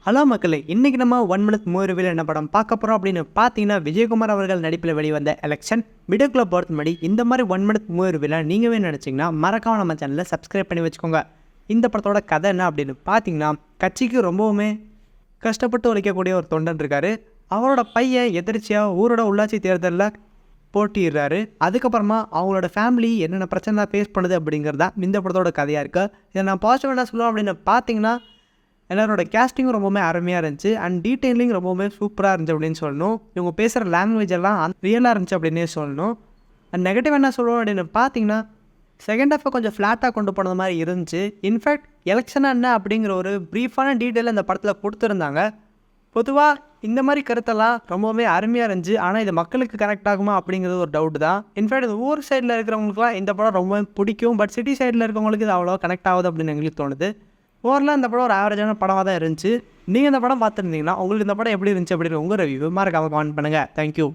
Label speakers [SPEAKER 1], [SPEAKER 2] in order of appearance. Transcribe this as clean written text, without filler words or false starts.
[SPEAKER 1] Hello மக்களே, இன்றைக்கி நம்ம 1 மினிட் மூவி ரிவ்யூவில் என்ன படம் பார்க்க போகிறோம் அப்படின்னு பார்த்தீங்கன்னா, விஜயகுமார் அவர்கள் நடிப்பில் வெளிவந்த எலெக்ஷன். வீடியோக்குள்ளே போகிறது முன்னாடி இந்த மாதிரி 1 மினிட் மூவி ரிவ்யூவில் நீங்கவே நினச்சிங்கன்னா மறக்காம நம்ம சேனலில் சப்ஸ்கிரைப் பண்ணி வச்சுக்கோங்க. இந்த படத்தோட கதை என்ன அப்படின்னு பார்த்தீங்கன்னா, கட்சிக்கு ரொம்பவுமே கஷ்டப்பட்டு உழைக்கக்கூடிய ஒரு தொண்டன் இருக்கார். அவரோட பையன் எதிர்ச்சியாக ஊரோட உள்ளாட்சி தேர்தலில் போட்டிடுறாரு. அதுக்கப்புறமா அவங்களோட ஃபேமிலி என்னென்ன பிரச்சனை ஃபேஸ் பண்ணுது அப்படிங்கிறதா இந்த படத்தோட கதையாக இருக்குது. இதை நான் பாசிட்டிவ் என்ன சொல்லுவேன் அப்படின்னு பார்த்தீங்கன்னா, எல்லாரோட கேஸ்டிங்கும் ரொம்பவுமே அருமையாக இருந்துச்சு அண்ட் டீட்டெயிலிங் ரொம்பவுமே சூப்பராக இருந்துச்சு அப்படின்னு சொல்லணும். இவங்க பேசுகிற லாங்குவேஜ் எல்லாம் ரியலாக இருந்துச்சு அப்படின்னே சொல்லணும். அண்ட் நெகட்டிவ் என்ன சொல்லுவோம் அப்படின்னு பார்த்தீங்கன்னா, செகண்ட் ஹாஃபை கொஞ்சம் ஃப்ளாட்டாக கொண்டு போனது மாதிரி இருந்துச்சு. இன்ஃபேக்ட் எலெக்ஷனாக என்ன அப்படிங்கிற ஒரு ப்ரீஃபான டீட்டெயில் இந்த படத்தில் கொடுத்துருந்தாங்க. பொதுவாக இந்த மாதிரி கருத்தெல்லாம் ரொம்பவுமே அருமையாக இருந்துச்சு. ஆனால் இது மக்களுக்கு கனெக்ட் ஆகுமா அப்படிங்கிறது ஒரு டவுட் தான். இன்ஃபேக்ட் இந்த ஊர் சைடில் இருக்கிறவங்களுக்குலாம் இந்த படம் ரொம்ப பிடிக்கும். பட் சிட்டி சைடில் இருக்கிறவங்களுக்கு இது அவ்வளோ கனெக்ட் ஆகுது அப்படின்னு எங்களுக்கு தோணுது. ஓவரலாக இந்த படம் ஒரு ஆவரேஜான படமாக தான் இருந்துச்சு. நீங்கள் இந்த படம் பார்த்துருந்தீங்கன்னா உங்களுக்கு இந்த படம் எப்படி இருந்துச்சு அப்படின்னு உங்கள் ரிவ்யூ மறக்காமல் கமெண்ட் பண்ணுங்கள். தேங்க்யூ.